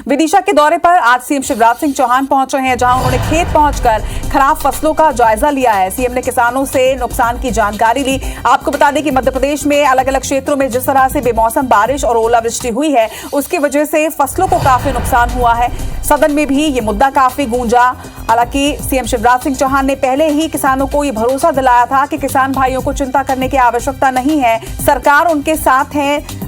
विदिशा के दौरे पर आज सीएम शिवराज सिंह चौहान पहुंचे हैं, जहां उन्होंने खेत पहुंचकर खराब फसलों का जायजा लिया है। सीएम ने किसानों से नुकसान की जानकारी ली। आपको बता दें कि मध्य प्रदेश में अलग अलग क्षेत्रों में जिस तरह से बेमौसम बारिश और ओलावृष्टि हुई है, उसकी वजह से फसलों को काफी नुकसान हुआ है। सदन में भी ये मुद्दा काफी गूंजा। हालांकि सीएम शिवराज सिंह चौहान ने पहले ही किसानों को ये भरोसा दिलाया था कि किसान भाइयों को चिंता करने की आवश्यकता नहीं है, सरकार उनके साथ है।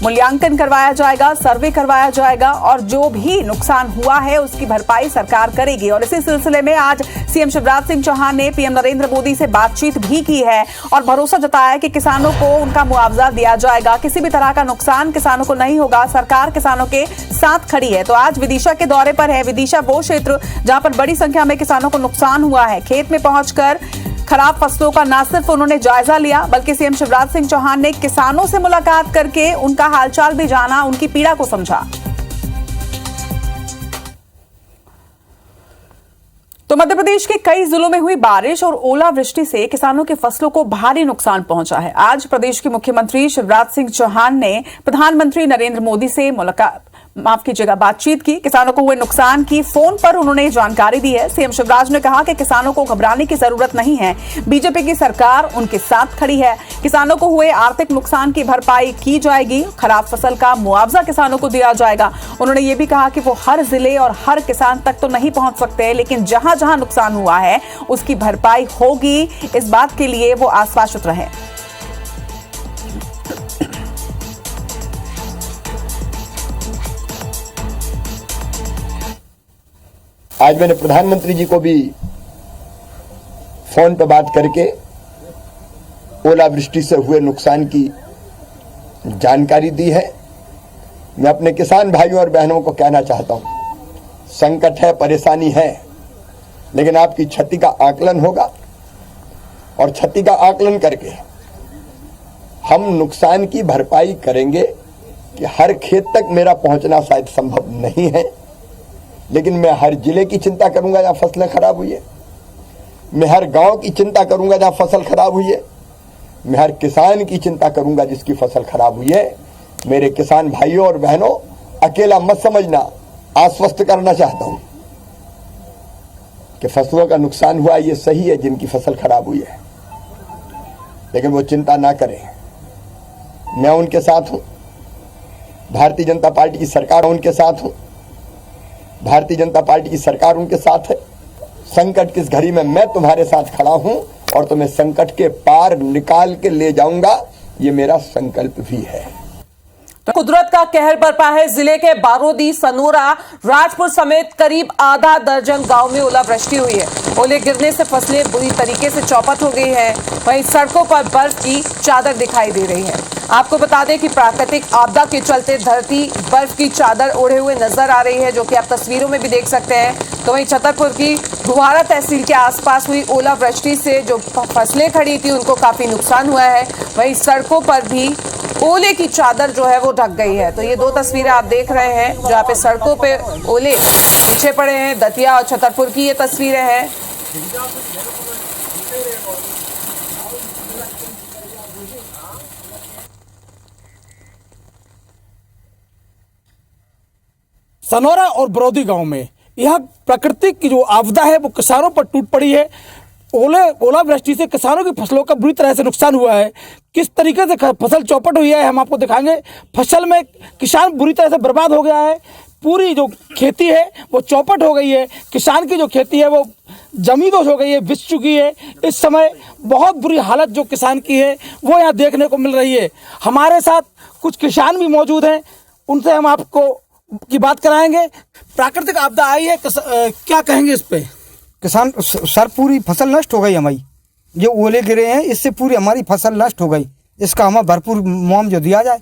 मूल्यांकन करवाया जाएगा, सर्वे करवाया जाएगा और जो भी नुकसान हुआ है उसकी भरपाई सरकार करेगी। और इसी सिलसिले में आज सीएम शिवराज सिंह चौहान ने पीएम नरेंद्र मोदी से बातचीत भी की है और भरोसा जताया कि किसानों को उनका मुआवजा दिया जाएगा, किसी भी तरह का नुकसान किसानों को नहीं होगा, सरकार किसानों के साथ खड़ी है। तो आज विदिशा के दौरे पर है। विदिशा वो क्षेत्र जहां पर बड़ी संख्या में किसानों को नुकसान हुआ है। खेत में पहुंचकर खराब फसलों का न सिर्फ उन्होंने जायजा लिया, बल्कि सीएम शिवराज सिंह चौहान ने किसानों से मुलाकात करके उनका हालचाल भी जाना, उनकी पीड़ा को समझा। तो मध्य प्रदेश के कई जिलों में हुई बारिश और ओलावृष्टि से किसानों की फसलों को भारी नुकसान पहुंचा है। आज प्रदेश के मुख्यमंत्री शिवराज सिंह चौहान ने प्रधानमंत्री नरेंद्र मोदी से बातचीत की। किसानों को हुए नुकसान की फोन पर उन्होंने जानकारी दी है। सीएम शिवराज ने कहा कि किसानों को घबराने की जरूरत नहीं है, बीजेपी की सरकार उनके साथ खड़ी है। किसानों को हुए आर्थिक नुकसान की भरपाई की जाएगी, खराब फसल का मुआवजा किसानों को दिया जाएगा। उन्होंने ये भी कहा कि वो हर जिले और हर किसान तक तो नहीं पहुंच सकते, लेकिन जहां जहां नुकसान हुआ है उसकी भरपाई होगी, इस बात के लिए वो आश्वासित रहे। आज मैंने प्रधानमंत्री जी को भी फोन पर बात करके ओलावृष्टि से हुए नुकसान की जानकारी दी है। मैं अपने किसान भाइयों और बहनों को कहना चाहता हूं, संकट है, परेशानी है, लेकिन आपकी क्षति का आकलन होगा और क्षति का आकलन करके हम नुकसान की भरपाई करेंगे। कि हर खेत तक मेरा पहुंचना शायद संभव नहीं है, लेकिन मैं हर जिले की चिंता करूंगा जहां फसलें खराब हुई है, मैं हर गांव की चिंता करूंगा जहां फसल खराब हुई है, मैं हर किसान की चिंता करूंगा जिसकी फसल खराब हुई है। मेरे किसान भाइयों और बहनों, अकेला मत समझना, आश्वस्त करना चाहता हूं कि फसलों का नुकसान हुआ ये सही है जिनकी फसल खराब हुई है, लेकिन वो चिंता ना करें, मैं उनके साथ हूं। भारतीय जनता पार्टी की सरकार उनके साथ हूं, भारतीय जनता पार्टी की सरकार उनके साथ है। संकट किस घड़ी में मैं तुम्हारे साथ खड़ा हूं और तुम्हें संकट के पार निकाल के ले जाऊंगा, ये मेरा संकल्प भी है। कुदरत का कहर बरपा है। जिले के बारोदी, सनोरा, राजपुर समेत करीब आधा दर्जन गांव में ओलावृष्टि हुई है। ओले गिरने से फसलें बुरी तरीके से चौपट हो गई हैं। वहीं सड़कों पर बर्फ की चादर दिखाई दे रही है। आपको बता दें कि प्राकृतिक आपदा के चलते धरती बर्फ की चादर ओढ़े हुए नजर आ रही है, जो कि आप तस्वीरों में भी देख सकते हैं। तो वहीं छतरपुर की घुमारा तहसील के आसपास हुई ओलावृष्टि से जो फसलें खड़ी थी उनको काफी नुकसान हुआ है। वहीं सड़कों पर भी ओले की चादर जो है वो ढक गई है। तो ये दो तस्वीरें आप देख रहे हैं, जहाँ पे सड़कों पे ओले पीछे पड़े हैं। दतिया और छतरपुर की ये तस्वीरें हैं। सनोरा और बरौदी गांव में यह प्राकृतिक की जो आपदा है वो किसानों पर टूट पड़ी है। ओलावृष्टि से किसानों की फसलों का बुरी तरह से नुकसान हुआ है। किस तरीके से फसल चौपट हुई है हम आपको दिखाएंगे। फसल में किसान बुरी तरह से बर्बाद हो गया है। पूरी जो खेती है वो चौपट हो गई है। किसान की जो खेती है वो जमींदोज हो गई है, बिछ चुकी है। इस समय बहुत बुरी हालत जो किसान की है वो यहाँ देखने को मिल रही है। हमारे साथ कुछ किसान भी मौजूद हैं, उनसे हम आपको की बात कराएंगे। प्राकृतिक आपदा आई है, क्या कहेंगे इस पे? किसान सर पूरी फसल नष्ट हो गई हमारी, जो ओले गिरे हैं इससे पूरी हमारी फसल नष्ट हो गई। इसका हमें भरपूर मुआवजा दिया जाए।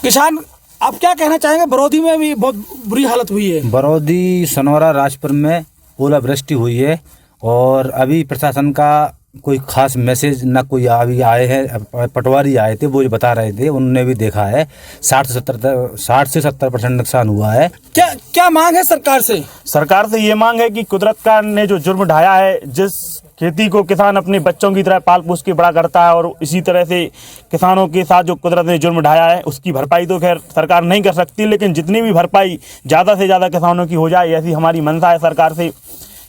किसान आप क्या कहना चाहेंगे? बरौदी में भी बहुत बुरी हालत हुई है। बरौदी, सनौरा, राजपुर में ओलावृष्टि हुई है और अभी प्रशासन का कोई खास मैसेज ना कोई अभी आए हैं। पटवारी आए थे, वो बता रहे थे, उन्होंने भी देखा है 60 से 70% नुकसान हुआ है। क्या मांग है सरकार से? सरकार से ये मांग है कि कुदरत का ने जो जुर्म ढाया है, जिस खेती को किसान अपने बच्चों की तरह पाल पोस के बड़ा करता है और इसी तरह से किसानों के साथ जो कुदरत ने जुर्म ढाया है उसकी भरपाई तो खैर सरकार नहीं कर सकती, लेकिन जितनी भी भरपाई ज़्यादा से ज़्यादा किसानों की हो जाए ऐसी हमारी मंशा है सरकार से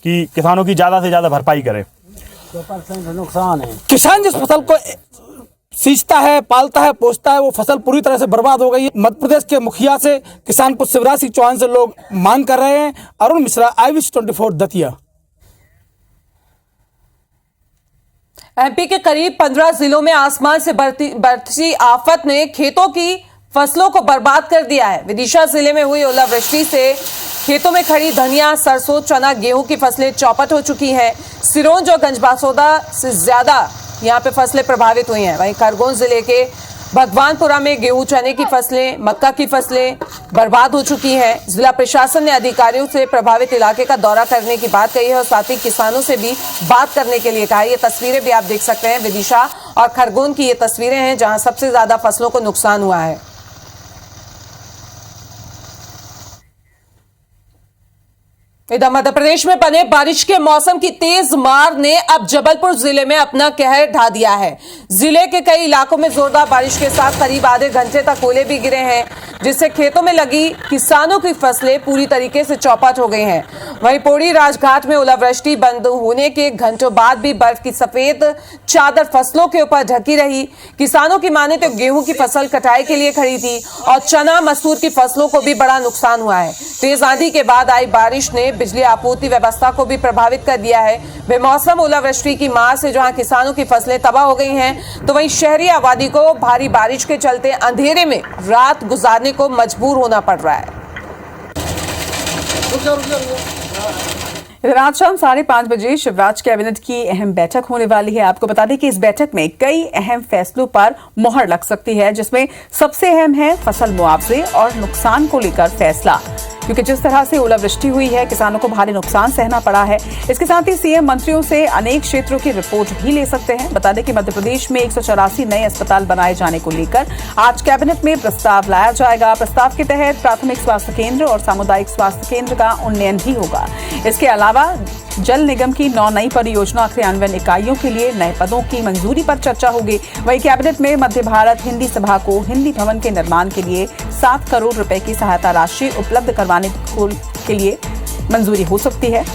कि किसानों की ज़्यादा से ज़्यादा भरपाई करे। नुकसान है, किसान जिस फसल को सींचता है, पालता है, पोसता है, वो फसल पूरी तरह से बर्बाद हो गई है। मध्य प्रदेश के मुखिया से किसान को शिवराज सिंह चौहान से लोग मांग कर रहे हैं। अरुण मिश्रा, IBC24 दतिया। एमपी के करीब 15 जिलों में आसमान से बरसी आफत ने खेतों की फसलों को बर्बाद कर दिया है। विदिशा जिले में हुई ओलावृष्टि से खेतों में खड़ी धनिया, सरसों, चना, गेहूं की फसलें चौपट हो चुकी हैं। सिरोंज और गंजबासौदा से ज्यादा यहां पे फसलें प्रभावित हुई हैं। वहीं खरगोन जिले के भगवानपुरा में गेहूं, चने की फसलें, मक्का की फसलें बर्बाद हो चुकी हैं। जिला प्रशासन ने अधिकारियों से प्रभावित इलाके का दौरा करने की बात कही है और साथ ही किसानों से भी बात करने के लिए कहा है। ये तस्वीरें भी आप देख सकते हैं, विदिशा और खरगोन की ये तस्वीरें हैं जहां सबसे ज्यादा फसलों को नुकसान हुआ है। इधर मध्य प्रदेश में बने बारिश के मौसम की तेज मार ने अब जबलपुर जिले में अपना कहर ढा दिया है। जिले के कई इलाकों में जोरदार बारिश के साथ करीब आधे घंटे तक ओले भी गिरे हैं, जिससे खेतों में लगी किसानों की फसलें पूरी तरीके से चौपट हो गई हैं। वहीं पौड़ी राजघाट में ओलावृष्टि बंद होने के घंटों बाद भी बर्फ की सफेद चादर फसलों के ऊपर ढकी रही। किसानों की माने तो गेहूं की फसल कटाई के लिए खड़ी थी और चना, मसूर की फसलों को भी बड़ा नुकसान हुआ है। तेज आंधी के बाद आई बारिश ने बिजली आपूर्ति व्यवस्था को भी प्रभावित कर दिया है। बेमौसम ओलावृष्टि की मार से जहां किसानों की फसलें तबाह हो गई हैं, तो वहीं शहरी आबादी को भारी बारिश के चलते अंधेरे में रात गुजारने को मजबूर होना पड़ रहा है। इधर आज शाम 5:30 बजे शिवराज कैबिनेट की अहम बैठक होने वाली है। आपको बता दें कि इस बैठक में कई अहम फैसलों पर मुहर लग सकती है, जिसमें सबसे अहम है फसल मुआवजे और नुकसान को लेकर फैसला, क्योंकि जिस तरह से ओलावृष्टि हुई है किसानों को भारी नुकसान सहना पड़ा है। इसके साथ ही सीएम मंत्रियों से अनेक क्षेत्रों की रिपोर्ट भी ले सकते हैं। बता दें कि मध्य प्रदेश में 184 नए अस्पताल बनाए जाने को लेकर आज कैबिनेट में प्रस्ताव लाया जाएगा। प्रस्ताव के तहत प्राथमिक स्वास्थ्य केंद्र और सामुदायिक स्वास्थ्य केंद्र का उन्नयन भी होगा। इसके अलावा जल निगम की 9 नई परियोजना क्रियान्वयन इकाइयों के लिए नए पदों की मंजूरी पर चर्चा होगी। वहीं कैबिनेट में मध्य भारत हिंदी सभा को हिंदी भवन के निर्माण के लिए 7 करोड़ रुपए की सहायता राशि उपलब्ध करवाने के लिए मंजूरी हो सकती है।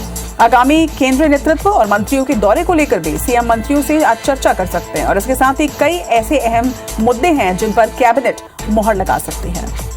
आगामी केंद्रीय नेतृत्व और मंत्रियों के दौरे को लेकर भी सीएम मंत्रियों से आज चर्चा कर सकते हैं और इसके साथ ही कई ऐसे अहम मुद्दे हैं जिन पर कैबिनेट मुहर लगा सकती है।